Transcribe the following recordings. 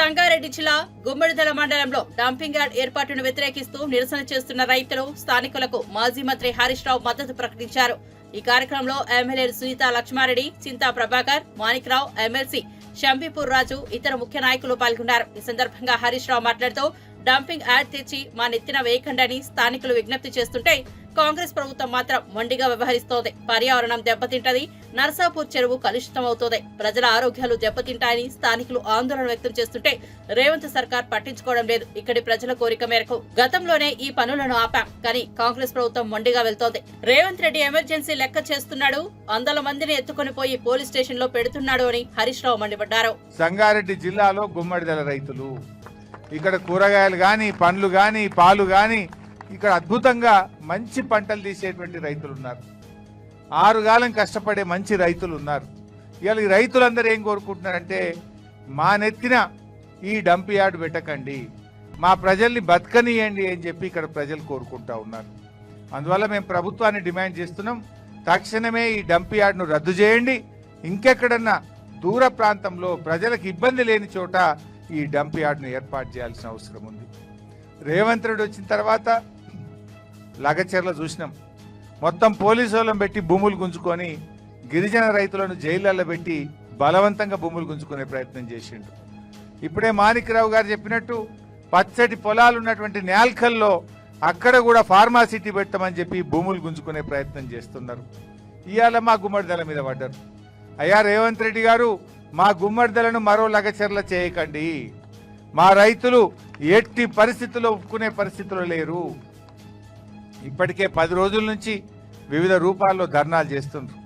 సంగారెడ్డి జిల్లా గుమ్మడిదల మండలంలో dumping yard ఏర్పాటును వ్యతిరేకిస్తూ నిరసన చేస్తున్న రైతులు స్థానికులకు మాజీ మంత్రి హరీష్ రావు మద్దతు ప్రకటించారు. ఈ కార్యక్రమంలో ఎమ్మెల్యేలు సునీత లక్ష్మారెడ్డి, చింతా ప్రభాకర్, మాణిక్రావు, ఎమ్మెల్సీ షంపీపూర్ రాజు, ఇతర ముఖ్య నాయకులు పాల్గొన్నారు. ఈ సందర్భంగా హరీష్ రావు మాట్లాడుతూ డంపింగ్ యార్డ్ తెచ్చి మా నెత్తిన వేయకండని స్థానికులు విజ్ఞప్తి చేస్తుంటే కాంగ్రెస్ ప్రభుత్వం మాత్రం మొండిగా వ్యవహరిస్తోంది. పర్యావరణం దెబ్బతింటది, నర్సాపూర్ చెరువు కలుషితమవుతోంది, ప్రజల ఆరోగ్యాలు దెబ్బతింటాయని స్థానికులు ఆందోళన వ్యక్తం చేస్తుంటే రేవంత్ సర్కార్ పట్టించుకోవడం లేదు. ఇక్కడి ప్రజల కోరిక మేరకు గతంలోనే ఈ పనులను ఆపాం, కానీ కాంగ్రెస్ ప్రభుత్వం మొండిగా వెళ్తోంది. రేవంత్ రెడ్డి ఎమర్జెన్సీ లెక్క చేస్తున్నాడు, 100 మందిని ఎత్తుకొని పోయి పోలీస్ స్టేషన్ లో పెడుతున్నాడు అని హరీష్ రావు మండిపడ్డారు. సంగారెడ్డి జిల్లాలో గుమ్మడిదల రైతులు ఇక్కడ కూరగాయలు గాని, పండ్లు గాని, పాలు గాని ఇక్కడ అద్భుతంగా మంచి పంటలు తీసేటువంటి రైతులు ఉన్నారు. 6 కాలం కష్టపడే మంచి రైతులు ఉన్నారు. ఇవాళ ఈ రైతులందరూ ఏం కోరుకుంటున్నారంటే మా నెత్తిన ఈ డంప్ యార్డ్ పెట్టకండి, మా ప్రజల్ని బతకనియండి అని చెప్పి ఇక్కడ ప్రజలు కోరుకుంటా ఉన్నారు. అందువల్ల మేము ప్రభుత్వాన్ని డిమాండ్ చేస్తున్నాం, తక్షణమే ఈ డంప్ యార్డ్ను రద్దు చేయండి. ఇంకెక్కడన్నా దూర ప్రాంతంలో ప్రజలకు ఇబ్బంది లేని చోట ఈ డంప్ యార్డ్ను ఏర్పాటు చేయాల్సిన అవసరం ఉంది. రేవంత్ రెడ్డి వచ్చిన తర్వాత లగచర్ల చూసినాం, మొత్తం పోలీసు వాళ్ళని పెట్టి భూములు గుంజుకొని గిరిజన రైతులను జైళ్లలో పెట్టి బలవంతంగా భూములు గుంజుకునే ప్రయత్నం చేసిండు. ఇప్పుడే మాణిక్రావు గారు చెప్పినట్టు పచ్చటి పొలాలు ఉన్నటువంటి నేల్కల్లో అక్కడ కూడా ఫార్మాసిటీ పెట్టమని చెప్పి భూములు గుంజుకునే ప్రయత్నం చేస్తున్నారు. ఇవాళ మా గుమ్మడిదల మీద పడ్డారు. అయ్యా రేవంత్ రెడ్డి గారు, మా గుమ్మడిదలను మరో లగచర్ల చేయకండి, మా రైతులు ఎట్టి పరిస్థితుల్లో ఒప్పుకునే పరిస్థితుల్లో లేరు. ఇప్పటికే 10 రోజుల నుంచి వివిధ రూపాల్లో ధర్నాలు చేస్తుండ్రు.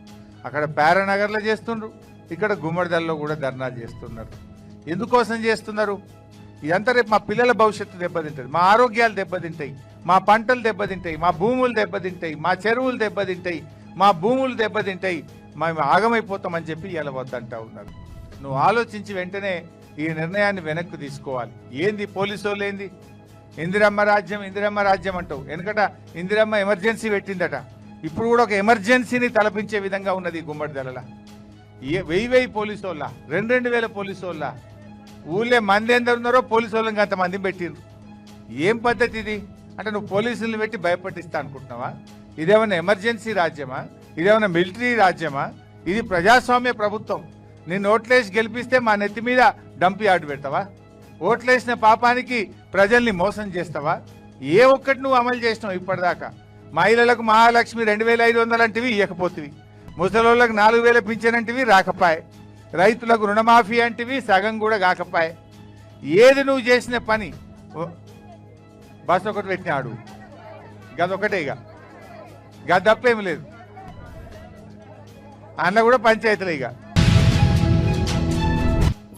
అక్కడ పారానగర్లో చేస్తుండ్రు, ఇక్కడ గుమ్మడిదల్లో కూడా ధర్నాలు చేస్తున్నారు. ఎందుకోసం చేస్తున్నారు? ఇదంతా రేపు మా పిల్లల భవిష్యత్తు దెబ్బతింటుంది, మా ఆరోగ్యాలు దెబ్బతింటాయి, మా పంటలు దెబ్బతింటాయి, మా భూములు దెబ్బతింటాయి, మా చెరువులు దెబ్బతింటాయి, మా భూములు దెబ్బతింటాయి, మేము ఆగమైపోతామని చెప్పి ఇలా వద్దంటా ఉన్నారు. నువ్వు ఆలోచించి వెంటనే ఈ నిర్ణయాన్ని వెనక్కి తీసుకోవాలి. ఏంది పోలీసు వాళ్ళు ఏంది ఇందిరమ్మ రాజ్యం ఇందిరమ్మ రాజ్యం అంటావు. ఎందుకట ఇందిరమ్మ ఎమర్జెన్సీ పెట్టిందట, ఇప్పుడు కూడా ఒక ఎమర్జెన్సీని తలపించే విధంగా ఉన్నది గుమ్మడిదల. 1000 పోలీసు వాళ్ళ, 2,000 పోలీసు వాళ్ళ, ఊళ్ళే మంది ఎందరు ఉన్నారో పోలీసు వాళ్ళకి అంతమంది పెట్టిండ్రు. ఏం పద్ధతి ఇది? అంటే నువ్వు పోలీసులను పెట్టి భయపట్టిస్తా అనుకుంటున్నావా? ఇదేమన్నా ఎమర్జెన్సీ రాజ్యమా? ఇదేమన్నా మిలిటరీ రాజ్యమా? ఇది ప్రజాస్వామ్య ప్రభుత్వం. నిన్ను ఓట్లేసి గెలిపిస్తే మా నెత్తి మీద డంప్ యార్డ్ పెడతావా? ఓట్లేసిన పాపానికి ప్రజల్ని మోసం చేస్తావా? ఏ ఒక్కటి నువ్వు అమలు చేసినావు ఇప్పటిదాకా? మహిళలకు మహాలక్ష్మి 2,500 అంటివి ఇవ్వకపోతివి, ముసలోళ్ళకు 4,000 పింఛన్ అంటివి రాకపాయే, రైతులకు రుణమాఫీ అంటివి సగం కూడా కాకపాయే. ఏది నువ్వు చేసిన పని? బస్ ఒకటి పెట్టినాడు, గదొకటే, గది తప్పేమి లేదు. అన్న కూడా పంచాయతీలే. ఇక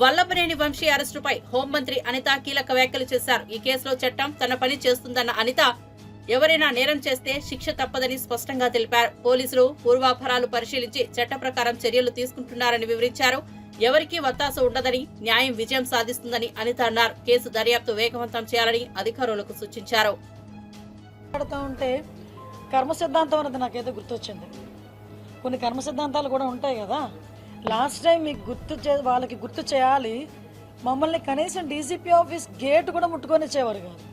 వల్లభనేని వంశీ అరెస్టుపై హోంమంత్రి అనిత కీలక వ్యాఖ్యలు చేశారు. ఈ కేసులో చట్టం తన పని చేస్తుందన్న అనిత ఎవరైనా నేరం చేస్తే శిక్ష తప్పదని స్పష్టంగా తెలిపారు. పోలీసులు పూర్వాపరాలు పరిశీలించి చట్ట ప్రకారం చర్యలు తీసుకుంటున్నారని వివరించారు. ఎవరికీ వత్తాసు ఉండదని, న్యాయం విజయం సాధిస్తుందని అనిత అన్నారు. కేసు దర్యాప్తు వేగవంతం చేయాలని అధికారులకు సూచించారు. కర్మ సిద్ధాంతం అనేది నాకైతే గుర్తొచ్చింది. కొన్ని కర్మ సిద్ధాంతాలు కూడా ఉంటాయి కదా. లాస్ట్ టైం మీకు వాళ్ళకి గుర్తు చేయాలి, మమ్మల్ని కనీసం డీసీపీ ఆఫీస్ గేట్ కూడా ముట్టుకొని ఇచ్చేవారు కాదు.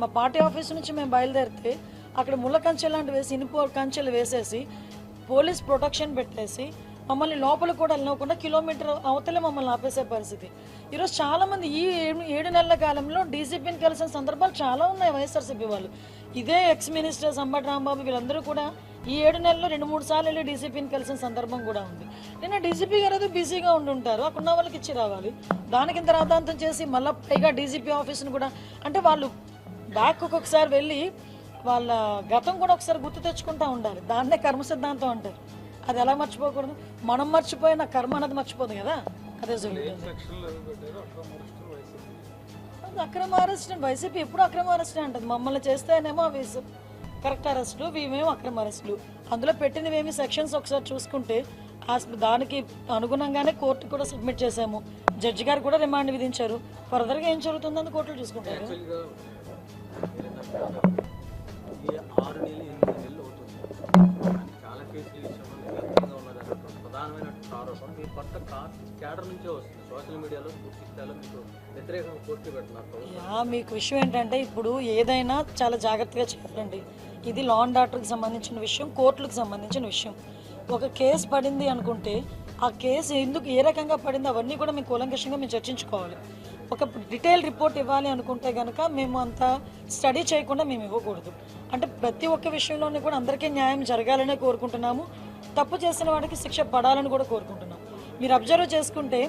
మా పార్టీ ఆఫీస్ నుంచి మేము బయలుదేరితే అక్కడ ముళ్ళ కంచెలు లాంటి వేసి, ఇనుప కంచెలు వేసేసి, పోలీస్ ప్రొటెక్షన్ పెట్టేసి మమ్మల్ని లోపల కూడా వెళ్ళకుండా కిలోమీటర్ అవతలే మమ్మల్ని ఆపేసే పరిస్థితి. ఈరోజు చాలామంది ఈ 7 నెలల కాలంలో డీసీపీని కలిసిన సందర్భాలు చాలా ఉన్నాయి. వైఎస్ఆర్సీపీ వాళ్ళు, ఇదే ఎక్స్ మినిస్టర్ అంబటి రాంబాబు వీళ్ళందరూ కూడా ఈ 7 నెలల్లో 2-3 సార్లు వెళ్ళి డీసీపీని కలిసిన సందర్భం కూడా ఉంది. నిన్న డీసీపీ గారు ఏదో బిజీగా ఉండుంటారు, అక్కడ ఉన్న వాళ్ళకి ఇచ్చి రావాలి. దానికి ఇంత రాద్ధాంతం చేసి మళ్ళీ పైగా డీసీపీ ఆఫీస్ని కూడా, అంటే వాళ్ళు బ్యాక్ ఒక్కొక్కసారి వెళ్ళి వాళ్ళ గతం కూడా ఒకసారి గుర్తు తెచ్చుకుంటూ ఉండాలి. దాన్నే కర్మ సిద్ధాంతం అంటారు. అది ఎలా మర్చిపోకూడదు? మనం మర్చిపోయిన కర్మ అన్నది మర్చిపోదు కదా. అదే జరుగుతుంది. అక్రమ అరెస్ట్, వైసీపీ ఎప్పుడు అక్రమ అరెస్ట్ అంటది. మమ్మల్ని చేస్తేనేమో అవి కరెక్ట్ అరెస్టులు, ఇవేమో అక్రమ అరెస్టులు. అందులో పెట్టినవేమి సెక్షన్స్ ఒకసారి చూసుకుంటే దానికి అనుగుణంగానే కోర్టు కూడా సబ్మిట్ చేసాము. జడ్జి గారు కూడా రిమాండ్ విధించారు. ఫర్దర్గా ఏం జరుగుతుందని కోర్టులు చూసుకుంటారు. చాలా కేసులు ప్రధానమైన చేస్తున్న ఆరోపణ మీ కొత్త క్యాడర్ నుంచే వస్తుంది. సోషల్ మీడియాలో పూర్తి స్థాయిలో మీకు వ్యతిరేకంగా పోస్టులు పెడుతున్నారు. మీకు విషయం ఏంటంటే ఇప్పుడు ఏదైనా చాలా జాగ్రత్తగా చేయాలండి. ఇది లా అండ్ ఆర్డర్కి సంబంధించిన విషయం, కోర్టులకు సంబంధించిన విషయం. ఒక కేసు పడింది అనుకుంటే ఆ కేసు ఎందుకు ఏ రకంగా పడింది అవన్నీ కూడా మేము కూలంకషంగా మేము చర్చించుకోవాలి. ఒక డీటెయిల్ రిపోర్ట్ ఇవ్వాలి అనుకుంటే కనుక మేము అంత స్టడీ చేయకుండా మేము ఇవ్వకూడదు. అంటే ప్రతి ఒక్క విషయంలోనే కూడా అందరికీ న్యాయం జరగాలనే కోరుకుంటున్నాము. తప్పు చేసిన వాడికి శిక్ష పడాలని కూడా కోరుకుంటున్నాం. మీరు అబ్జర్వ్ చేసుకుంటే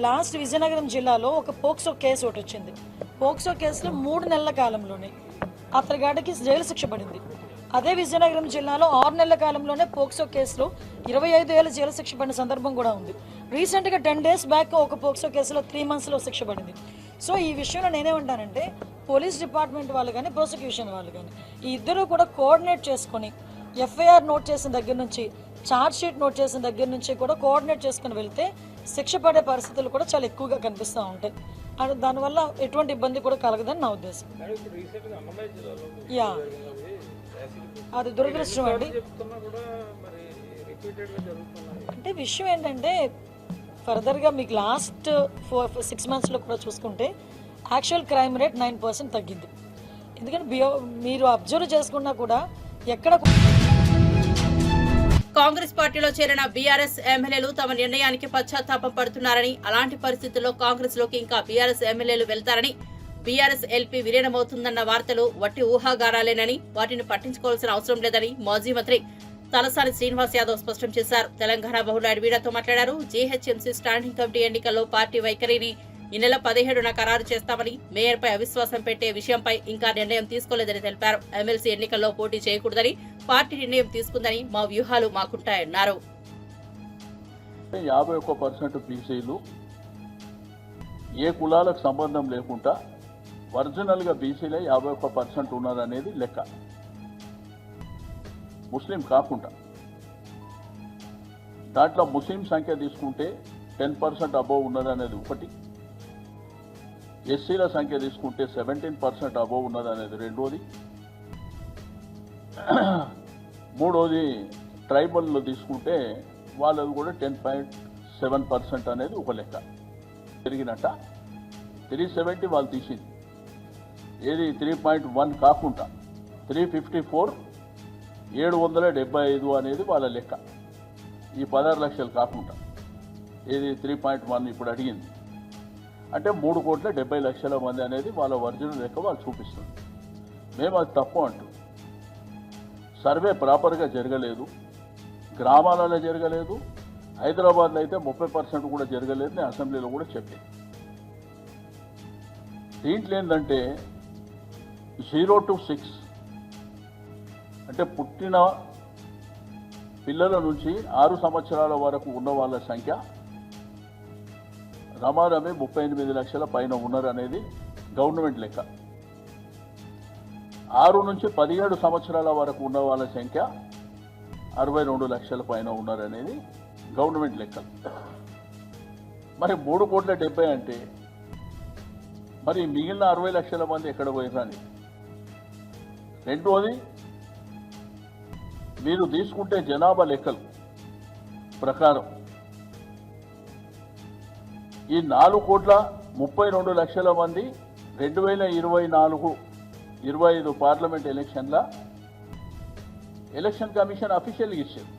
లాస్ట్ విజయనగరం జిల్లాలో ఒక పోక్సో కేసు ఒకటి వచ్చింది. పోక్సో కేసులో 3 నెలల కాలంలోనే అతగాడికి జైలు శిక్ష పడింది. అదే విజయనగరం జిల్లాలో 6 నెలల కాలంలోనే పోక్సో కేసులో 25 ఏళ్ళ జైలు శిక్ష పడిన సందర్భం కూడా ఉంది. రీసెంట్గా 10 days బ్యాక్ ఒక పోక్సో కేసులో 3 monthsలో శిక్ష పడింది. సో ఈ విషయంలో నేనేమంటానంటే పోలీస్ డిపార్ట్మెంట్ వాళ్ళు కానీ ప్రాసిక్యూషన్ వాళ్ళు కానీ ఈ ఇద్దరు కూడా కోఆర్డినేట్ చేసుకొని ఎఫ్ఐఆర్ నోట్ చేసిన దగ్గర నుంచి ఛార్జ్ షీట్ నోట్ చేసిన దగ్గర నుంచి కూడా కోఆర్డినేట్ చేసుకుని వెళ్తే శిక్ష పడే పరిస్థితులు కూడా చాలా ఎక్కువగా కనిపిస్తూ ఉంటాయి. అండ్ దానివల్ల ఎటువంటి ఇబ్బంది కూడా కలగదని నా ఉద్దేశం. యా, అది దురదృష్టం అండి. అంటే విషయం ఏంటంటే ఫర్దర్గా మీకు లాస్ట్ 4-6 monthsలో కూడా చూసుకుంటే యాక్చువల్ క్రైమ్ రేట్ 9% తగ్గింది. ఎందుకంటే మీరు అబ్జర్వ్ చేసుకున్నా కూడా ఎక్కడ కాంగ్రెస్ పార్టీలో చేరిన బీఆర్ఎస్ ఎమ్మెల్యేలు తమ నిర్ణయానికి పశ్చాత్తాపం పడుతున్నారని, అలాంటి పరిస్థితుల్లో కాంగ్రెస్ లోకి ఇంకా బీఆర్ఎస్ ఎమ్మెల్యేలు వెళ్తారని, బీఆర్ఎస్ ఎల్పీ విలీనమవుతుందన్న వార్తలు వట్టి ఊహాగానాలేనని, వాటిని పట్టించుకోవాల్సిన అవసరం లేదని మాజీ మంత్రి తలసాని శ్రీనివాస్ యాదవ్ స్పష్టం చేశారు. తెలంగాణ బహుళ మీడియాతో మాట్లాడారు. జీహెచ్ఎంసీ స్టాండింగ్ కమిటీ ఎన్నికల్లో పార్టీ వైఖరిని ఈ నెల 17న ఖరారు చేస్తామని, మేయర్పై అవిశ్వాసం పెట్టే విషయంపై ఇంకా నిర్ణయం తీసుకోలేదని తెలిపారు. ఎమ్మెల్సీ ఎన్నికల్లో పోటీ చేయకూడదని పార్టీ నిర్ణయం తీసుకుందని, మా వ్యూహాలు మాకుంటాయన్నారు. 51% బీసీలు ఏ కులాలకు సంబంధం లేకుండా ఒరిజినల్గా బీసీలే 51% ఉన్నదనేది లెక్క. ముస్లిం కాకుండా దాంట్లో ముస్లిం సంఖ్య తీసుకుంటే 10% అబోవ్ ఉన్నదనేది ఒకటి, ఎస్సీల సంఖ్య తీసుకుంటే 17% అబోవ్ ఉన్నదనేది రెండోది, మూడోది ట్రైబల్లో తీసుకుంటే వాళ్ళది కూడా 10.7% అనేది ఒక లెక్క పెరిగినట్ట. 370 వాళ్ళు తీసింది, ఏది 3.1 కాకుండా 354 775 అనేది వాళ్ళ లెక్క. ఈ 16 లక్షలు కాకుండా ఏది 3.1 ఇప్పుడు అడిగింది అంటే 3,70,00,000 మంది అనేది వాళ్ళ ఒరిజినల్ లెక్క వాళ్ళు చూపిస్తుంది. మేము అది తప్పు అంటూ సర్వే ప్రాపర్గా జరగలేదు, గ్రామాలలో జరగలేదు, హైదరాబాద్లో అయితే 30% కూడా జరగలేదు. నేను అసెంబ్లీలో కూడా చెప్పాను. దీంట్లో ఏంటంటే 0 to 6 అంటే పుట్టిన పిల్లల నుంచి 6 సంవత్సరాల వరకు ఉన్న వాళ్ళ సంఖ్య రమారమే 38 లక్షల పైన ఉన్నారు అనేది గవర్నమెంట్ లెక్క. 6 నుంచి 17 సంవత్సరాల వరకు ఉన్న వాళ్ళ సంఖ్య 62 లక్షల పైన ఉన్నారు అనేది గవర్నమెంట్ లెక్క. మరి 3,70,00,000 అంటే మరి మిగిలిన 60 లక్షల మంది ఎక్కడ పోయినని. రెండోది, మీరు తీసుకుంటే జనాభా లెక్కలు ప్రకారం ఈ 4,32,00,000 మంది 2024-25 పార్లమెంట్ ఎలక్షన్ల ఎలక్షన్ కమిషన్ అఫీషియల్గా ఇచ్చారు.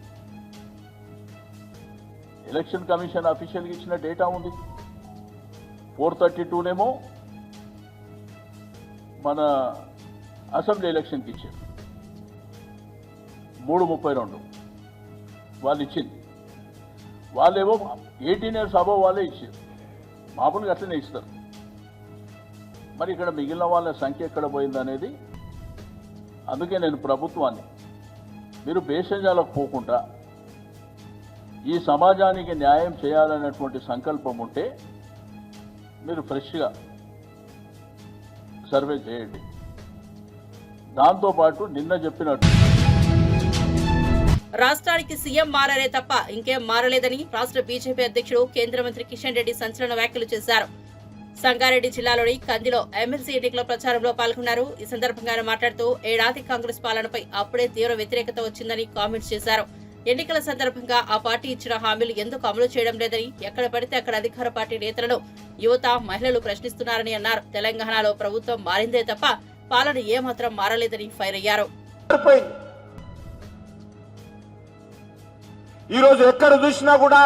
ఎలక్షన్ కమిషన్ అఫీషియల్గా ఇచ్చిన డేటా ఉంది. 432నేమో మన అసెంబ్లీ ఎలక్షన్కి ఇచ్చారు. 332 వాళ్ళు ఇచ్చింది. వాళ్ళేమో 18 years అబవ్ వాళ్ళే ఇచ్చారు. మామూలుగా అట్లనే ఇస్తారు. మరి ఇక్కడ మిగిలిన వాళ్ళ సంఖ్య ఎక్కడ పోయిందనేది. అందుకే నేను ప్రభుత్వాన్ని మీరు భేషజాలకు పోకుండా ఈ సమాజానికి న్యాయం చేయాలనేటువంటి సంకల్పం ఉంటే మీరు ఫ్రెష్గా సర్వే చేయండి. దాంతోపాటు నిన్న చెప్పినట్టు రాష్ట్రానికి సీఎం మారలే తప్ప ఇంకేం మారలేదని రాష్ట్ర బీజేపీ అధ్యక్షుడు కేంద్ర మంత్రి కిషన్ రెడ్డి సంచలన వ్యాఖ్యలు చేశారు. సంగారెడ్డి జిల్లాలోని కందిలో ఎమ్మెల్సీ ఎన్నికల ప్రచారంలో పాల్గొన్నారు. ఈ సందర్భంగా ఆయన మాట్లాడుతూ ఏడాది కాంగ్రెస్ పాలనపై అప్పుడే తీవ్ర వ్యతిరేకత వచ్చిందని కామెంట్స్ చేశారు. ఎన్నికల సందర్భంగా ఆ పార్టీ ఇచ్చిన హామీలు ఎందుకు అమలు చేయడం లేదని ఎక్కడ పడితే అక్కడ అధికార పార్టీ నేతలను యువత మహిళలు ప్రశ్నిస్తున్నారని అన్నారు. తెలంగాణలో ప్రభుత్వం మారిందే తప్ప పాలన ఏమాత్రం మారలేదని ఫైర్ అయ్యారు. ఈ రోజు ఎక్కడ చూసినా కూడా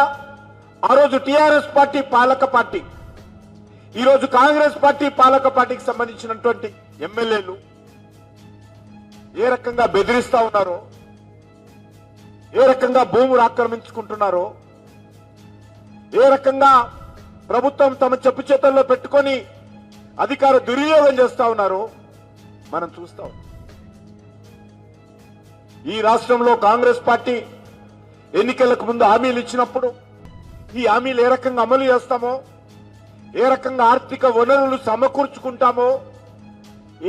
ఆ రోజు టిఆర్ఎస్ పార్టీ పాలక పార్టీ, ఈ రోజు కాంగ్రెస్ పార్టీ పాలక పార్టీకి సంబంధించినటువంటి ఎమ్మెల్యేలు ఏ రకంగా బెదిరిస్తా ఉన్నారో, ఏ రకంగా భూములు ఆక్రమించుకుంటున్నారో, ఏ రకంగా ప్రభుత్వం తమ చెప్పు చేతుల్లో పెట్టుకొని అధికార దుర్వినియోగం చేస్తా ఉన్నారో మనం చూస్తాం. ఈ రాష్ట్రంలో కాంగ్రెస్ పార్టీ ఎన్నికలకు ముందు హామీలు ఇచ్చినప్పుడు ఈ హామీలు ఏ రకంగా అమలు చేస్తామో, ఏ రకంగా ఆర్థిక వనరులు సమకూర్చుకుంటామో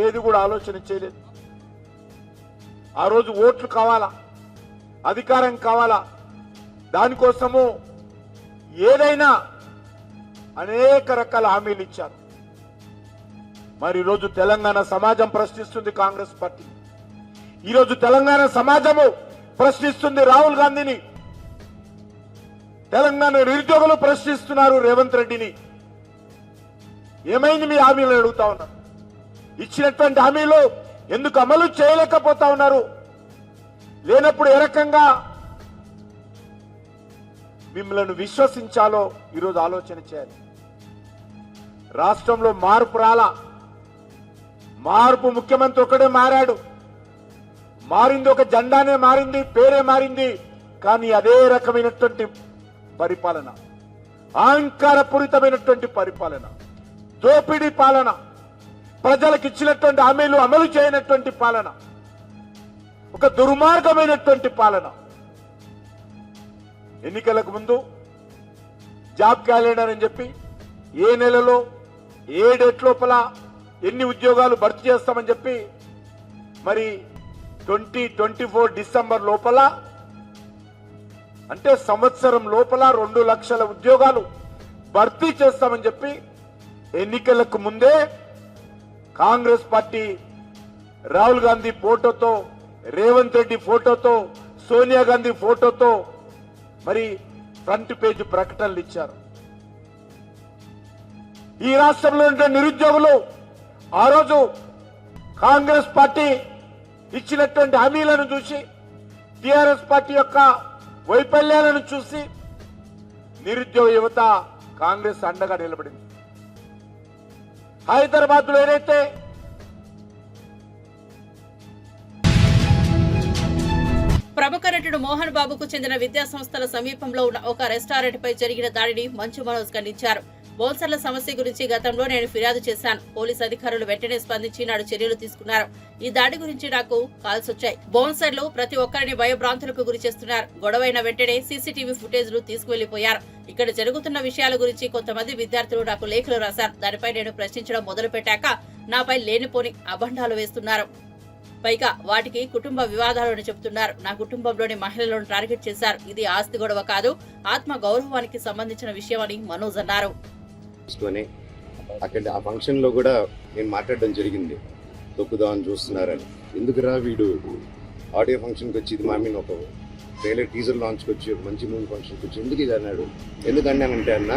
ఏది కూడా ఆలోచన చేయలేదు. ఆ రోజు ఓట్లు కావాలా, అధికారం కావాలా, దానికోసము ఏదైనా అనేక రకాల హామీలు ఇచ్చారు. మరి ఈరోజు తెలంగాణ సమాజం ప్రశ్నిస్తుంది కాంగ్రెస్ పార్టీ, ఈరోజు తెలంగాణ సమాజము ప్రశ్నిస్తుంది రాహుల్ గాంధీని, తెలంగాణ నిరుద్యోగులు ప్రశ్నిస్తున్నారు రేవంత్ రెడ్డిని. ఏమైంది మీ హామీలు అడుగుతా ఉన్నారు. ఇచ్చినటువంటి హామీలు ఎందుకు అమలు చేయలేకపోతా ఉన్నారు? లేనప్పుడు ఏ రకంగా మిమ్మల్ని విశ్వసించాలో ఈరోజు ఆలోచన చేయాలి. రాష్ట్రంలో మార్పు రాలా, మార్పు ముఖ్యమంత్రి ఒకడే మారాడు, మారింది ఒక జెండానే మారింది, పేరే మారింది, కానీ అదే రకమైనటువంటి పరిపాలన, అహంకారపూరితమైనటువంటి పరిపాలన, దోపిడీ పాలన, ప్రజలకు ఇచ్చినటువంటి హామీలు అమలు చేయనటువంటి పాలన, ఒక దుర్మార్గమైనటువంటి పాలన. ఎన్నికలకు ముందు జాబ్ క్యాలెండర్ అని చెప్పి ఏ నెలలో ఏ డేట్ లోపల ఎన్ని ఉద్యోగాలు భర్తీ చేస్తామని చెప్పి మరి 2024 డిసెంబర్ లోపల, అంటే సంవత్సరం లోపల 2 లక్షల ఉద్యోగాలు భర్తీ చేస్తామని చెప్పి ఎన్నికలకు ముందే కాంగ్రెస్ పార్టీ రాహుల్ గాంధీ ఫోటోతో, రేవంత్ రెడ్డి ఫోటోతో, సోనియా గాంధీ ఫోటోతో మరి ఫ్రంట్ పేజ్ ప్రకటనలు ఇచ్చారు. ఈ రాష్ట్రంలో ఉండే నిరుద్యోగులు ఆ రోజు కాంగ్రెస్ పార్టీ ఇచ్చినటువంటి హామీలను చూసి, టిఆర్ఎస్ పార్టీ యొక్క వైఫల్యాలను చూసి నిరుద్యోగ యువత కాంగ్రెస్ అండగా నిలబడింది. హైదరాబాద్ లో ఏదైతే ప్రముఖ నటుడు మోహన్ బాబుకు చెందిన విద్యా సంస్థల సమీపంలో ఉన్న ఒక రెస్టారెంట్ పై జరిగిన దాడిని మంచు మనోజ్ ఖండించారు. బౌన్సర్ల సమస్య గురించి గతంలో నేను ఫిర్యాదు చేశాను. పోలీసు అధికారులు వెంటనే స్పందించి నాడు చర్యలు తీసుకున్నారు. ఈ దాడి గురించి నాకు కాల్స్ వచ్చాయి. బౌన్సర్లు ప్రతి ఒక్కరిని భయభ్రాంతులకు గురి చేస్తున్నారు. గొడవైన వెంటనే సీసీటీవీ ఫుటేజ్లు తీసుకువెళ్లిపోయారు. ఇక్కడ జరుగుతున్న విషయాల గురించి కొంతమంది విద్యార్థులు నాకు లేఖలు రాశారు. దానిపై నేను ప్రశ్నించడం మొదలు పెట్టాక నాపై లేనిపోని అభండాలు వేస్తున్నారు. పైగా వాటికి కుటుంబ వివాదాలను చెబుతున్నారు. నా కుటుంబంలోని మహిళలను టార్గెట్ చేశారు. ఇది ఆస్తి గొడవ కాదు, ఆత్మ గౌరవానికి సంబంధించిన విషయం అని మనోజ్ అన్నారు. అక్కడ ఆ ఫంక్షన్ లో కూడా నేను మాట్లాడడం జరిగింది, తొక్కుదామని చూస్తున్నారని. ఎందుకురా వీడు ఆడియో ఫంక్షన్కి వచ్చి, ఇది మా మీద ఒక ట్రైలర్ టీజర్ లాంచ్కి వచ్చి, ఒక మంచి మూవీ ఫంక్షన్కి వచ్చి ఎందుకు ఇది అన్నాడు. ఎందుకన్నానంటే అన్న,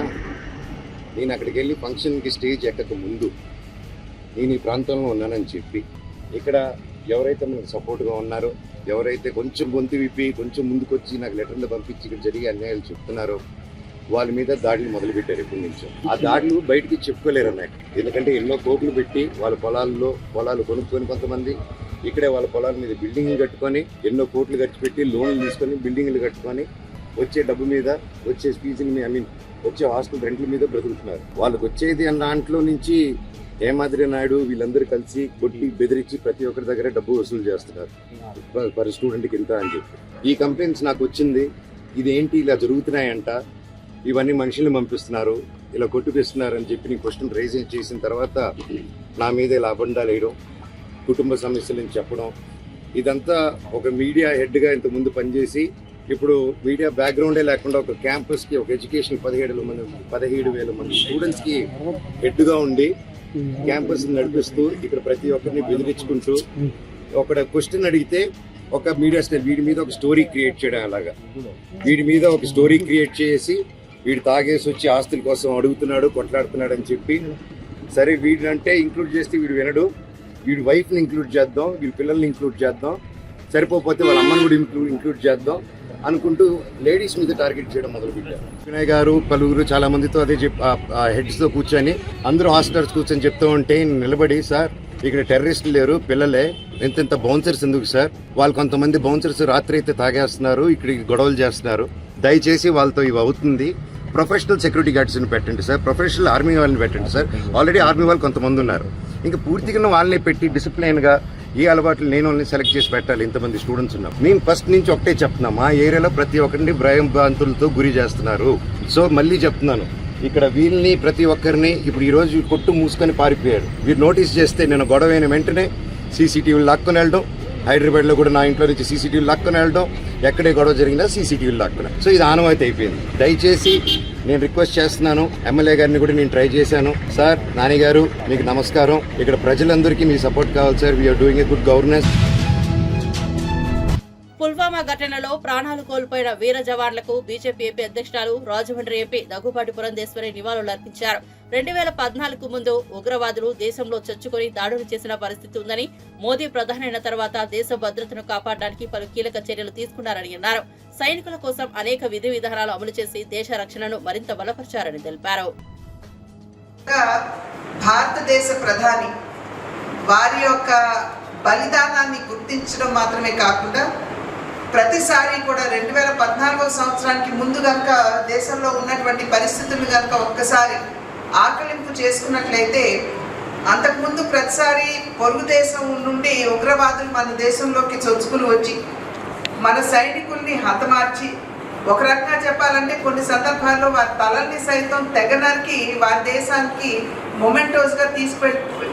నేను అక్కడికి వెళ్ళి ఫంక్షన్కి స్టేజ్ ఎక్కక ముందు నేను ఈ ప్రాంతంలో ఉన్నానని చెప్పి, ఇక్కడ ఎవరైతే మనకు సపోర్ట్గా ఉన్నారో, ఎవరైతే కొంచెం గొంతు విప్పి కొంచెం ముందుకొచ్చి నాకు లెటర్లు పంపించి ఇక్కడ జరిగే అన్యాయాలు చెప్తున్నారో వాళ్ళ మీద దాడులు మొదలుపెట్టారు. ఎప్పటి నుంచో ఆ దాడులు బయటికి చెప్పుకోలేరు అన్నట్టు. ఎందుకంటే ఎన్నో కోట్లు పెట్టి వాళ్ళ పొలాలు కొనుక్కొని, కొంతమంది ఇక్కడే వాళ్ళ పొలాల మీద బిల్డింగ్లు కట్టుకొని, ఎన్నో కోట్లు ఖర్చు పెట్టి లోన్లు తీసుకొని బిల్డింగ్లు కట్టుకొని, వచ్చే డబ్బు మీద, వచ్చే ఫీజులు వచ్చే హాస్టల్ రెంట్ల మీద బ్రతుకుతున్నారు. వాళ్ళకి వచ్చేది అన్న దాంట్లో నుంచి హేమాద్రి నాయుడు వీళ్ళందరూ కలిసి కొట్టి బెదిరించి ప్రతి ఒక్కరి దగ్గర డబ్బు వసూలు చేస్తున్నారు. పర్ స్టూడెంట్కి ఇంత అని చెప్పి ఈ కంప్లైంట్స్ నాకు వచ్చింది. ఇదేంటి ఇలా జరుగుతున్నాయంట, ఇవన్నీ మనుషుల్ని పంపిస్తున్నారు, ఇలా కొట్టుపిస్తున్నారు అని చెప్పి నేను క్వశ్చన్ రైజ్ చేసిన తర్వాత నా మీద ఇలా అబండాలు వేయడం, కుటుంబ సమస్యలను చెప్పడం, ఇదంతా ఒక మీడియా హెడ్గా ఇంతకుముందు పనిచేసి ఇప్పుడు మీడియా బ్యాక్గ్రౌండే లేకుండా ఒక క్యాంపస్కి, ఒక ఎడ్యుకేషన్ 17,000 మంది స్టూడెంట్స్కి హెడ్గా ఉండి క్యాంపస్ నడిపిస్తూ ఇక్కడ ప్రతి ఒక్కరిని బెదిరించుకుంటూ, ఒక క్వశ్చన్ అడిగితే ఒక మీడియా స్టైల్ వీడి మీద ఒక స్టోరీ క్రియేట్ చేయడం అలాగా, వీడి మీద ఒక స్టోరీ క్రియేట్ చేసి వీడు తాగేసి వచ్చి ఆస్తుల కోసం అడుగుతున్నాడు, కొట్లాడుతున్నాడు అని చెప్పి, సరే వీడినంటే ఇంక్లూడ్ చేస్తే వీడు వినడు, వీడి వైఫ్ని ఇంక్లూడ్ చేద్దాం, వీడి పిల్లల్ని ఇంక్లూడ్ చేద్దాం, సరిపోతే వాళ్ళ అమ్మని కూడా ఇంక్లూడ్ చేద్దాం అనుకుంటూ లేడీస్ మీద టార్గెట్ చేయడం మొదలుపెట్టారు. వినయ్ గారు పలువురు చాలా మందితో అదే హెడ్స్తో కూర్చొని అందరూ హాస్టల్స్ కూర్చొని చెప్తూ ఉంటే నిలబడి, సార్ ఇక్కడ టెర్రరిస్టులు లేరు, పిల్లలే, ఇంత బౌన్సర్స్ ఎందుకు సార్, వాళ్ళు కొంతమంది బౌన్సర్స్ రాత్రి అయితే తాగేస్తున్నారు, ఇక్కడ గొడవలు చేస్తున్నారు, దయచేసి వాళ్ళతో ఇవి అవుతుంది, ప్రొఫెషనల్ సెక్యూరిటీ గార్డ్స్ని పెట్టండి సార్, ప్రొఫెషనల్ ఆర్మీ వాళ్ళని పెట్టండి సార్, ఆల్రెడీ ఆర్మీ వాళ్ళు కొంతమంది ఉన్నారు, ఇంకా పూర్తిగా వాళ్ళని పెట్టి డిసిప్లైన్గా ఏ అలవాట్లు నేను వాళ్ళని సెలెక్ట్ చేసి పెట్టాలి, ఇంతమంది స్టూడెంట్స్ ఉన్నాం. మేము ఫస్ట్ నుంచి ఒకటే చెప్తున్నాం, మా ఏరియాలో ప్రతి ఒక్కరిని భయాంతులతో గురి చేస్తున్నారు. సో మళ్ళీ చెప్తున్నాను, ఇక్కడ వీళ్ళని ప్రతి ఒక్కరిని ఇప్పుడు ఈ రోజు కొట్టు మూసుకొని పారిపోయాడు, వీరు నోటీస్ చేస్తే నేను గొడవ అయిన వెంటనే సీసీటీవీలు లాక్కొని వెళ్ళడం, హైదరాబాద్లో కూడా నా ఇంట్లో నుంచి సీసీటీవీలు లాక్కొని వెళ్ళడం, ఎక్కడే గొడవ జరిగినా సీసీటీవీలు లాక్కున్నా. సో ఇది ఆనవాయితీ అయిపోయింది. దయచేసి నేను రిక్వెస్ట్ చేస్తున్నాను, ఎమ్మెల్యే గారిని కూడా నేను ట్రై చేశాను, సార్ నాని గారు మీకు నమస్కారం, ఇక్కడ ప్రజలందరికీ మీ సపోర్ట్ కావాలి sir, we're doing a good governance. Pulwama ఘటనలో ప్రాణాలు కోల్పోయిన వీర జవాన్లకు బీజేపీ ఎంపీ అధ్యక్షురాలు రాజమండ్రి ఎంపీ దగ్గుపాటి పురంధేశ్వరి నివాళులర్పించారు. 2014 ముందు ఉగ్రవాదులు దేశంలో చొచ్చుకొని దాడులు చేసిన పరిస్థితి ఉందని, మోదీ ప్రధాని అయిన తర్వాత దేశ భద్రతను కాపాడడానికి పలు కీలక చర్యలు తీసుకున్నారని అన్నారు. సైనికుల కోసం అనేక విధి విధానాలు అమలు చేసి దేశ రక్షణను మరింత బలపరిచారని తెలిపారు. భారతదేశ ప్రధాని వారి యొక్క బలిదానాన్ని గుర్తించడం మాత్రమే కాకుండా ప్రతిసారి కూడా 2014 సంవత్సరానికి ముందు కనుక దేశంలో ఉన్నటువంటి పరిస్థితులు కనుక ఒక్కసారి ఆకలింపు చేసుకున్నట్లయితే, అంతకుముందు ప్రతిసారి పొరుగు దేశం నుండి ఉగ్రవాదులు మన దేశంలోకి చొచ్చుకుని వచ్చి మన సైనికుల్ని హతమార్చి, ఒక రకంగా చెప్పాలంటే కొన్ని సందర్భాల్లో వారి తలల్ని సైతం తెగనరికి వారి దేశానికి మొమెంటోస్గా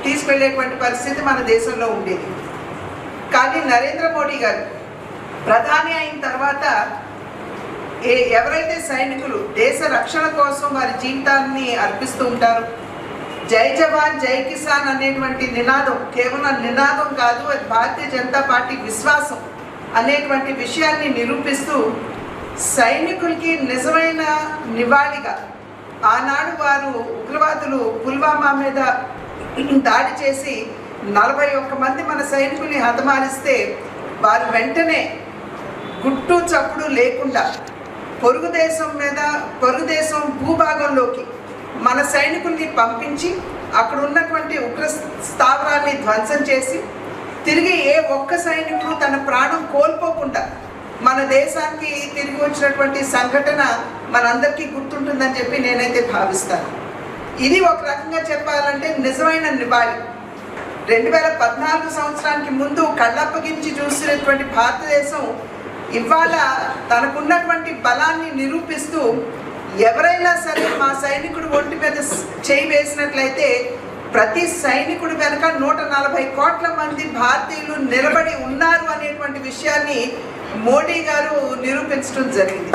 తీసుకెళ్లేటువంటి పరిస్థితి మన దేశంలో ఉండేది. కానీ నరేంద్ర మోడీ గారు ప్రధాని అయిన తర్వాత ఎవరైతే సైనికులు దేశ రక్షణ కోసం వారి జీవితాన్ని అర్పిస్తూ ఉంటారో, జై జవాన్ జై కిసాన్ అనేటువంటి నినాదం కేవలం నినాదం కాదు, అది భారతీయ జనతా పార్టీ విశ్వాసం అనేటువంటి విషయాన్ని నిరూపిస్తూ సైనికులకి నిజమైన నివాళిగా ఆనాడు వారు ఉగ్రవాదులు పుల్వామా మీద దాడి చేసి 41 మంది మన సైనికుల్ని హతమారిస్తే, వారు వెంటనే గుట్టు చప్పుడు లేకుండా పొరుగు దేశం భూభాగంలోకి మన సైనికుల్ని పంపించి అక్కడ ఉన్నటువంటి ఉగ్ర స్థావరాన్ని ధ్వంసం చేసి, తిరిగి ఏ ఒక్క సైనికుడు తన ప్రాణం కోల్పోకుండా మన దేశానికి తిరిగి వచ్చినటువంటి సంఘటన మనందరికీ గుర్తుంటుందని చెప్పి నేనైతే భావిస్తాను. ఇది ఒక రకంగా చెప్పాలంటే నిజమైన నివాళి. 2014 సంవత్సరానికి ముందు కళ్ళప్పగించి చూసినటువంటి భారతదేశం ఇవాళ తనకున్నటువంటి బలాన్ని నిరూపిస్తూ, ఎవరైనా సరే మా సైనికుడు ఒంటి మీద చేయి వేసినట్లయితే ప్రతి సైనికుడు వెనుక 140 కోట్ల మంది భారతీయులు నిలబడి ఉన్నారు అనేటువంటి విషయాన్ని మోడీ గారు నిరూపించడం జరిగింది.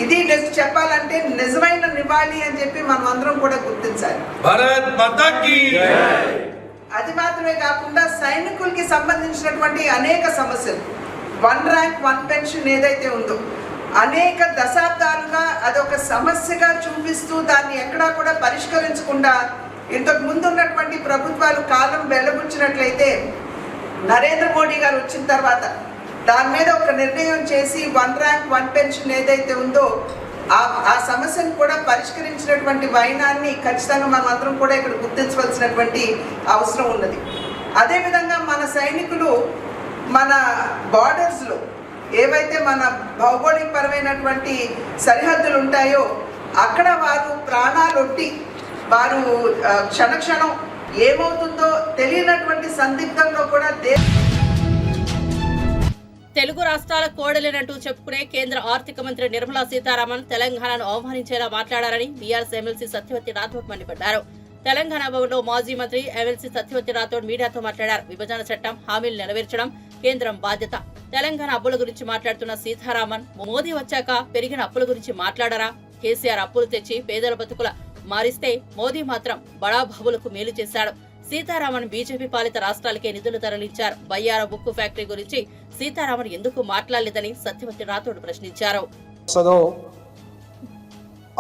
ఇది చెప్పాలంటే నిజమైన నివాళి అని చెప్పి మనం అందరం కూడా గుర్తించాలి. భారత్ మాతా కీ జై. అది మాత్రమే కాకుండా సైనికులకి సంబంధించినటువంటి అనేక సమస్యలు, 1 ర్యాంక్ 1 పెన్షన్ ఏదైతే ఉందో అనేక దశాబ్దాలుగా అదొక సమస్యగా చూపిస్తూ దాన్ని ఎక్కడా కూడా పరిష్కరించకుండా ఇంతకు ముందు ఉన్నటువంటి ప్రభుత్వాలు కాలం వెళ్ళబుచ్చినట్లయితే, నరేంద్ర మోడీ గారు వచ్చిన తర్వాత దాని మీద ఒక నిర్ణయం చేసి 1 ర్యాంక్ 1 పెన్షన్ ఏదైతే ఉందో ఆ సమస్యను కూడా పరిష్కరించినటువంటి వైనాన్ని ఖచ్చితంగా మనం అందరం కూడా ఇక్కడ గుర్తించవలసినటువంటి అవసరం ఉన్నది. అదేవిధంగా మన సైనికులు మన బార్డర్స్లో ఏవైతే మన భౌగోళిక పరమైనటువంటి సరిహద్దులు ఉంటాయో అక్కడ వారు ప్రాణాలొడ్డి వారు క్షణక్షణం ఏమవుతుందో తెలియనటువంటి సందిగ్ధంలో కూడా తెలుగు రాష్ట్రాల కోడలేనంటూ చెప్పుకునే కేంద్ర ఆర్థిక మంత్రి నిర్మలా సీతారామన్ తెలంగాణను అవమానించేలా మాట్లాడారని బీఆర్ఎస్ ఎమ్మెల్సీ సత్యవతి రాథోడ్ మండిపడ్డారు. తెలంగాణ భవన్లో మాజీ మంత్రి ఎమ్మెల్సీ సత్యవతి రాథోడ్ మీడియాతో మాట్లాడారు. విభజన చట్టం హామీలు నెరవేర్చడం కేంద్రం బాధ్యత. తెలంగాణ అప్పుల గురించి మాట్లాడుతున్న సీతారామన్, మోదీ వచ్చాక పెరిగిన అప్పుల గురించి మాట్లాడరా? కేసీఆర్ అప్పులు తెచ్చి పేదల బతుకుల మారిస్తే మోదీ మాత్రం బడాబాబులకు మేలు చేశాడు. సీతారామన్ బీజేపీ పాలిత రాష్ట్రాలకే నిధులు తరలించారు. బయ్యారం ఉక్కు ఫ్యాక్టరీ గురించి సీతారామన్ ఎందుకు మాట్లాడలేదని సత్యవతి రాథోడ్ ప్రశ్నించారు.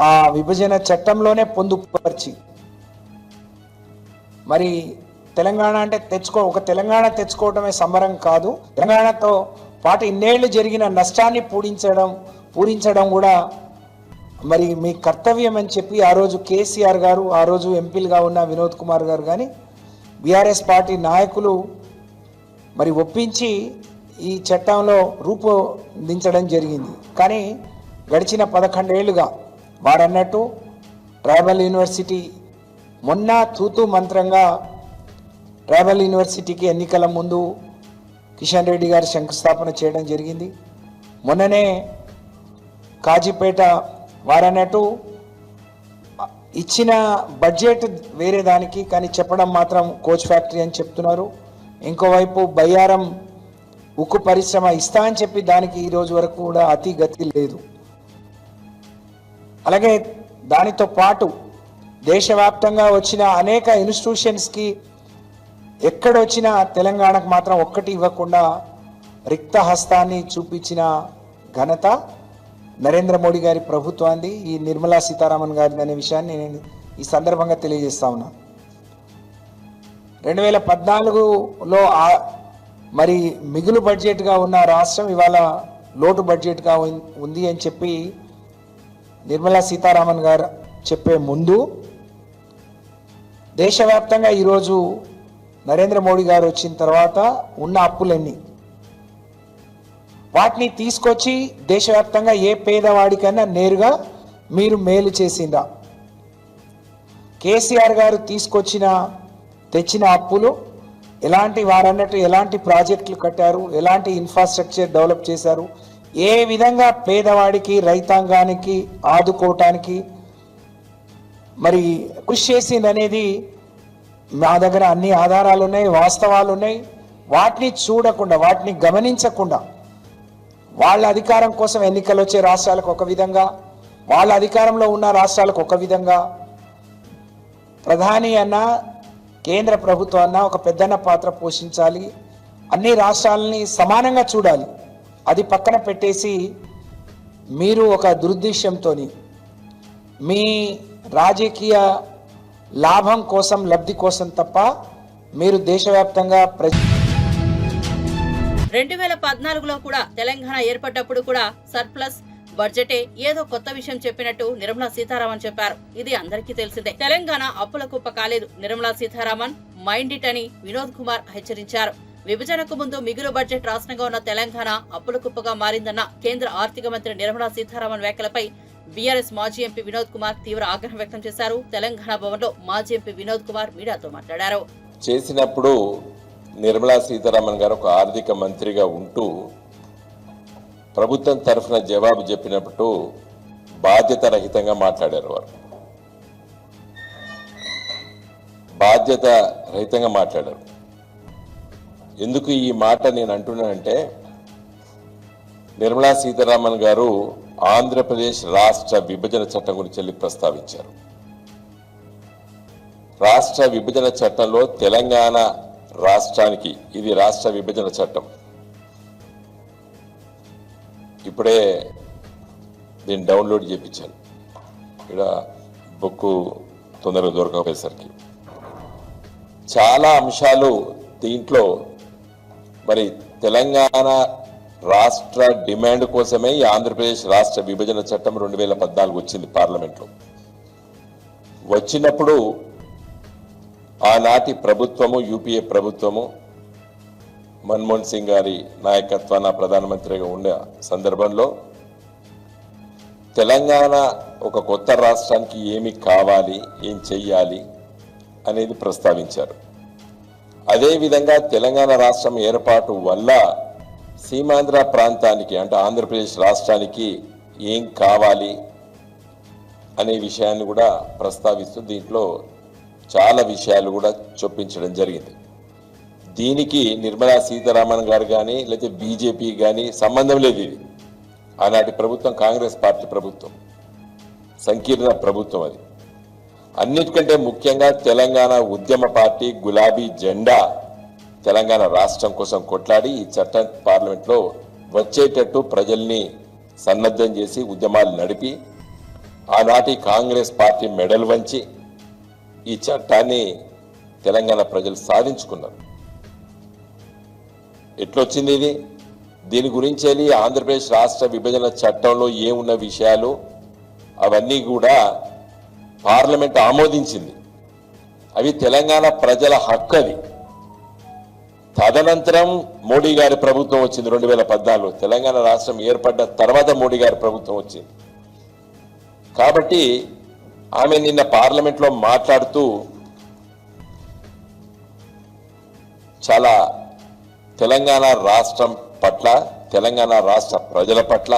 ఆ విభజన చట్టంలోనే పొందుపరిచి మరి తెలంగాణ అంటే ఒక తెలంగాణ తెచ్చుకోవడమే సంబరం కాదు, తెలంగాణతో పాటు ఇన్నేళ్లు జరిగిన నష్టాన్ని పూరించడం కూడా మరి మీ కర్తవ్యం అని చెప్పి ఆ రోజు కేసీఆర్ గారు, ఆ రోజు ఎంపీలుగా ఉన్న వినోద్ కుమార్ గారు కానీ బీఆర్ఎస్ పార్టీ నాయకులు మరి ఒప్పించి ఈ చట్టంలో రూపొందించడం జరిగింది. కానీ గడిచిన 11 ఏళ్లుగా వారన్నట్టు ట్రైబల్ యూనివర్సిటీ మొన్న తూతూ మంత్రంగా ట్రైబల్ యూనివర్సిటీకి ఎన్నికల ముందు కిషన్ రెడ్డి గారు శంకుస్థాపన చేయడం జరిగింది. మొన్ననే కాజీపేట వారన్నట్టు ఇచ్చిన బడ్జెట్ వేరే దానికి, కానీ చెప్పడం మాత్రం కోచ్ ఫ్యాక్టరీ అని చెప్తున్నారు. ఇంకోవైపు బయ్యారం ఉక్కు పరిశ్రమ ఇస్తా అని చెప్పి దానికి ఈ రోజు వరకు కూడా అతి గతి లేదు. అలాగే దానితో పాటు దేశవ్యాప్తంగా వచ్చిన అనేక ఇన్స్టిట్యూషన్స్కి ఎక్కడొచ్చినా తెలంగాణకు మాత్రం ఒక్కటి ఇవ్వకుండా రిక్త హస్తాన్ని చూపించిన ఘనత నరేంద్ర మోడీ గారి ప్రభుత్వాన్ని, ఈ నిర్మలా సీతారామన్ గారిది అనే విషయాన్ని నేను ఈ సందర్భంగా తెలియజేస్తా ఉన్నా. 2014లో మరి మిగులు బడ్జెట్గా ఉన్న రాష్ట్రం ఇవాళ లోటు బడ్జెట్గా ఉంది అని చెప్పి నిర్మలా సీతారామన్ గారు చెప్పే ముందు దేశవ్యాప్తంగా ఈరోజు నరేంద్ర మోడీ గారు వచ్చిన తర్వాత ఉన్న అప్పులన్నీ వాటిని తీసుకొచ్చి దేశవ్యాప్తంగా ఏ పేదవాడికైనా నేరుగా మీరు మేలు చేసిందా? కేసీఆర్ గారు తెచ్చిన అప్పులు వారన్నట్టు ఎలాంటి ప్రాజెక్టులు కట్టారు, ఎలాంటి ఇన్ఫ్రాస్ట్రక్చర్ డెవలప్ చేశారు, ఏ విధంగా పేదవాడికి రైతాంగానికి ఆదుకోవటానికి మరి కృషి చేసింది అనేది మా దగ్గర అన్ని ఆధారాలు ఉన్నాయి, వాస్తవాలు ఉన్నాయి. వాటిని చూడకుండా, వాటిని గమనించకుండా వాళ్ళ అధికారం కోసం ఎన్నికలు వచ్చే రాష్ట్రాలకు ఒక విధంగా, వాళ్ళ అధికారంలో ఉన్న రాష్ట్రాలకు ఒక విధంగా, ప్రధాని అన్న కేంద్ర ప్రభుత్వం అన్న ఒక పెద్దన్న పాత్ర పోషించాలి, అన్ని రాష్ట్రాలని సమానంగా చూడాలి. అది పక్కన పెట్టేసి మీరు ఒక దురుద్దేశంతో మీ రాజకీయ లాభం కోసం, లబ్ధి కోసం తప్ప మీరు దేశవ్యాప్తంగా 2014లో కూడా తెలంగాణ ఏర్పడ్డప్పుడు కూడా సర్ప్లస్ బడ్జెటే ఏదో కొత్త విషయం చెప్పినట్టు నిర్మలా సీతారామన్ చెప్పారు. ఇది అందరికీ తెలిసిందే. తెలంగాణ అప్పుల కుప్ప కాలేదు. నిర్మలా సీతారామన్ మైండ్ ఇట్ అని వినోద్ కుమార్ హెచ్చరించారు. విభజనకు ముందు మిగులు బడ్జెట్ రాష్ట్రంగా ఉన్న తెలంగాణ అప్పుల కుప్పగా మారిందన్న కేంద్ర ఆర్థిక మంత్రి నిర్మలా సీతారామన్ వ్యాఖ్యలపై బీఆర్ఎస్ మాజీ ఎంపీ వినోద్ కుమార్ తీవ్ర ఆగ్రహం వ్యక్తం చేశారు. తెలంగాణ భవన్లో మాజీ ఎంపీ వినోద్ కుమార్ మీడియాతో మాట్లాడారు. చేసినప్పుడు నిర్మలా సీతారామన్ గారు ఒక ఆర్థిక మంత్రిగా ఉంటూ ప్రభుత్వం తరఫున జవాబు చెప్పినప్పుడు బాధ్యత రహితంగా మాట్లాడారు. వారు బాధ్యత రహితంగా మాట్లాడారు. ఎందుకు ఈ మాట నేను అంటున్నానంటే, నిర్మలా సీతారామన్ గారు ఆంధ్రప్రదేశ్ రాష్ట్ర విభజన చట్టం గురించి ప్రస్తావించారు. రాష్ట్ర విభజన చట్టంలో తెలంగాణ రాష్ట్రానికి, ఇది రాష్ట్ర విభజన చట్టం, ఇప్పుడే దీన్ని డౌన్లోడ్ చేయించాను. ఇక్కడ బుక్ తొందరగా దొరకపోయేసరికి చాలా అంశాలు దీంట్లో మరి తెలంగాణ రాష్ట్ర డిమాండ్ కోసమే ఈ ఆంధ్రప్రదేశ్ రాష్ట్ర విభజన చట్టం 2014 వచ్చింది పార్లమెంట్లో. వచ్చినప్పుడు ఆనాటి ప్రభుత్వము, యూపీఏ ప్రభుత్వము, మన్మోహన్ సింగ్ గారి నాయకత్వాన ప్రధానమంత్రిగా ఉన్న సందర్భంలో తెలంగాణ ఒక కొత్త రాష్ట్రానికి ఏమి కావాలి, ఏం చెయ్యాలి అనేది ప్రస్తావించారు. అదేవిధంగా తెలంగాణ రాష్ట్రం ఏర్పాటు వల్ల సీమాంధ్ర ప్రాంతానికి, అంటే ఆంధ్రప్రదేశ్ రాష్ట్రానికి ఏం కావాలి అనే విషయాన్ని కూడా ప్రస్తావిస్తూ దీంట్లో చాలా విషయాలు కూడా చొప్పించడం జరిగింది. దీనికి నిర్మలా సీతారామన్ గారు కానీ లేకపోతే బీజేపీ కానీ సంబంధం లేదు. ఇది ఆనాటి ప్రభుత్వం కాంగ్రెస్ పార్టీ ప్రభుత్వం, సంకీర్ణ ప్రభుత్వం. అది అన్నిటికంటే ముఖ్యంగా తెలంగాణ ఉద్యమ పార్టీ గులాబీ జెండా తెలంగాణ రాష్ట్రం కోసం కొట్లాడి ఈ చట్టం పార్లమెంట్లో వచ్చేటట్టు ప్రజల్ని సన్నద్ధం చేసి ఉద్యమాలు నడిపి ఆనాటి కాంగ్రెస్ పార్టీ మెడల్ వంచి ఈ చట్టాన్ని తెలంగాణ ప్రజలు సాధించుకున్నారు. ఎట్లొచ్చింది ఇది? దీని గురించి ఆంధ్రప్రదేశ్ రాష్ట్ర విభజన చట్టంలో ఏమున్న విషయాలు అవన్నీ కూడా పార్లమెంట్ ఆమోదించింది. అవి తెలంగాణ ప్రజల హక్కు. అది తదనంతరం మోడీ గారి ప్రభుత్వం వచ్చింది 2014. తెలంగాణ రాష్ట్రం ఏర్పడ్డ తర్వాత మోడీ గారి ప్రభుత్వం వచ్చింది. కాబట్టి ఆమె నిన్న పార్లమెంట్లో మాట్లాడుతూ చాలా తెలంగాణ రాష్ట్రం పట్ల, తెలంగాణ రాష్ట్ర ప్రజల పట్ల,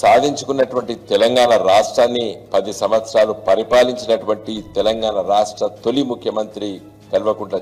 సాధించుకున్నటువంటి తెలంగాణ రాష్ట్రాన్ని 10 సంవత్సరాలు పరిపాలించినటువంటి తెలంగాణ రాష్ట్ర తొలి ముఖ్యమంత్రి కల్వకుంట్ల.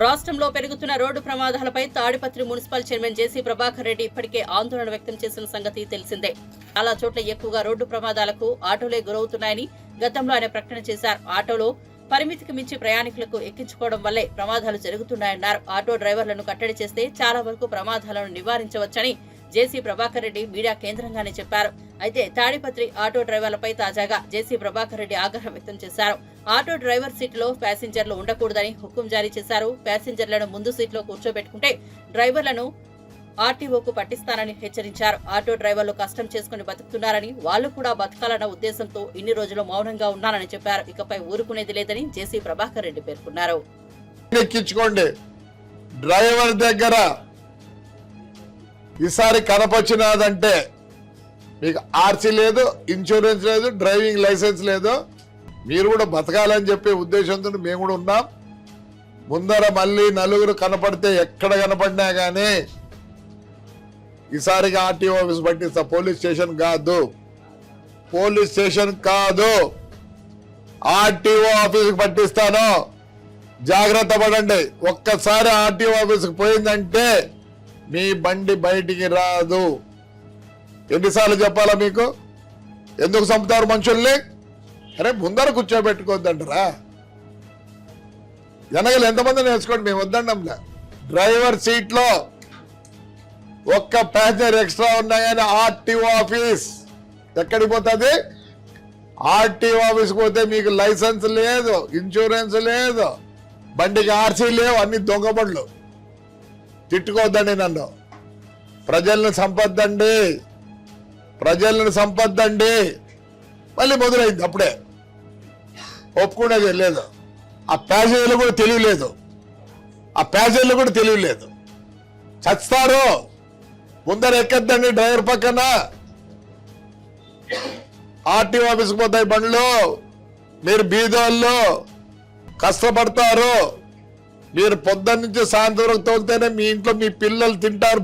రాష్ట్రంలో పెరుగుతున్న రోడ్డు ప్రమాదాలపై తాడిపత్రి మున్సిపల్ చైర్మన్ జేసీ ప్రభాకర్ రెడ్డి ఇప్పటికే ఆందోళన వ్యక్తం చేసిన సంగతి తెలిసిందే. చాలా చోట్ల ఎక్కువగా రోడ్డు ప్రమాదాలకు ఆటోలే గురవుతున్నాయని గతంలో ఆయన ప్రకటన చేశారు. ఆటోలో పరిమితికి మించి ప్రయాణికులకు ఎక్కించుకోవడం వల్లే ప్రమాదాలు జరుగుతున్నాయన్నారు. ఆటో డ్రైవర్లను కట్టడి చేస్తే చాలా వరకు ప్రమాదాలను నివారించవచ్చని జేసీ ప్రభాకర్ రెడ్డి మీడియా కేంద్రంగానే చెప్పారు. అయితే తాడిపత్రి ఆటో డ్రైవర్లపై తాజాగా జేసీ ప్రభాకర్ రెడ్డి ఆగ్రహం వ్యక్తం చేశారు. ఆటో డ్రైవర్ సీట్లో ప్యాసింజర్లు ఉండకూడదని హుకుం జారీ చేశారు. ప్యాసింజర్లను ముందు సీట్లో కూర్చోబెట్టుకుంటే డ్రైవర్లను ఆర్టీఓకు పట్టిస్తానని హెచ్చరించారు. ఆటో డ్రైవర్లు కష్టం చేసుకుని బతుకుతున్నారని, వాళ్లు కూడా బతకాలన్న ఉద్దేశంతో ఇన్ని రోజులు మౌనంగా ఉన్నారని చెప్పారు. ఇకపై ఊరుకునేది లేదని జేసీ ప్రభాకర్ రెడ్డి పేర్కొన్నారు. ఎక్కించుకోండి, డ్రైవర్ దగ్గర ఈసారి కనపచ్చినదంటే మీకు ఆర్సీ లేదు, ఇన్సూరెన్స్ లేదు, డ్రైవింగ్ లైసెన్స్ లేదు, మీరు కూడా బతకాలని చెప్పే ఉద్దేశంతో మేము కూడా ఉన్నాం. ముందర మళ్ళీ నలుగురు కనపడితే ఎక్కడ కనపడినా కానీ ఈసారికి ఆర్టీఓ ఆఫీస్ పట్టిస్తా. పోలీస్ స్టేషన్ కాదు, పోలీస్ స్టేషన్ కాదు, ఆర్టీఓ ఆఫీస్కి పట్టిస్తాను. జాగ్రత్త పడండి. ఒక్కసారి ఆర్టీఓ ఆఫీస్కి పోయిందంటే మీ బండి బయటికి రాదు. ఎన్నిసార్లు చెప్పాలా మీకు? ఎందుకు చంపుతారు మనుషుల్ని? అరే ముందర కూర్చోబెట్టుకోవద్దంటారా? వెనకలు ఎంతమంది నేర్చుకోండి, మేము వద్దండంలే. డ్రైవర్ సీట్లో ఒక్క ప్యాసింజర్ ఎక్స్ట్రా ఉన్నా కానీ ఆర్టీఓ ఆఫీస్ ఎక్కడికి పోతుంది? ఆర్టీఓ ఆఫీస్కి పోతే మీకు లైసెన్స్ లేదు, ఇన్సూరెన్స్ లేదు, బండికి ఆర్సీ లేవు, అన్ని దొంగ బండ్లు. తిట్టుకోవద్దండి నన్ను. ప్రజలను సంపద్దండి, ప్రజలను సంపద్దండి. మళ్ళీ మొదలైంది. అప్పుడే ఒప్పుకునేది లేదు. ఆ ప్యాసింజర్లు కూడా తెలియలేదు, ఆ ప్యాసింజర్లు కూడా తెలియలేదు. చస్తారు. ముందర ఎక్కద్దండి డ్రైవర్ పక్కన. ఆర్టీఓ ఆఫీస్కి పోతాయి బండ్లు. మీరు బీదోళ్ళు కష్టపడతారు. మీరు పొద్దున్న నుంచి సాయంత్రం వరకు తోలితేనే మీ ఇంట్లో మీ పిల్లలు తింటారు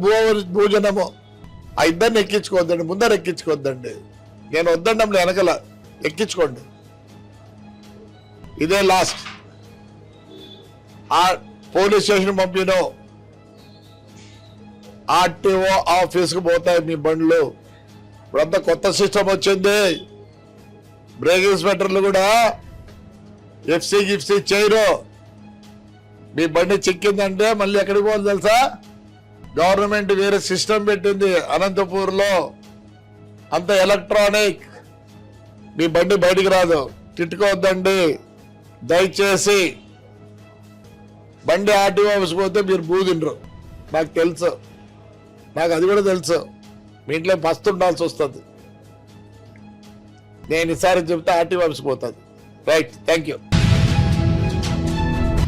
భోజనము. ఆ ఇద్దరిని ఎక్కించుకోవద్దండి, ముందర ఎక్కించుకోవద్దండి. నేను వద్దండి వెనకల ఎక్కించుకోండి. ఇదే లాస్ట్. ఆ పోలీస్ స్టేషన్ పంపినో ఆర్టీఓ ఆఫీస్కి పోతాయి మీ బండ్లు. ఇప్పుడంతా కొత్త సిస్టమ్ వచ్చింది. బ్రేక్ ఇన్స్పెక్టర్లు కూడా ఎఫ్సీ గిఫ్సీ చేయరు. మీ బండి చిక్కిందంటే మళ్ళీ ఎక్కడికి పోవాలి తెలుసా? గవర్నమెంట్ వేరే సిస్టమ్ పెట్టింది అనంతపూర్లో, అంత ఎలక్ట్రానిక్. మీ బండి బయటికి రాదు. తిట్టుకోవద్దండి దయచేసి. బండి ఆర్టీఓ ఆఫీస్కి పోతే మీరు బూదిండ్రు, నాకు తెలుసు, నాకు అది కూడా తెలుసు. మీ ఇంట్లో పస్తు ఉండాల్సి వస్తుంది. నేను ఈసారి చెప్తే ఆర్టీఓ ఆఫీస్కి పోతుంది. Right, thank you.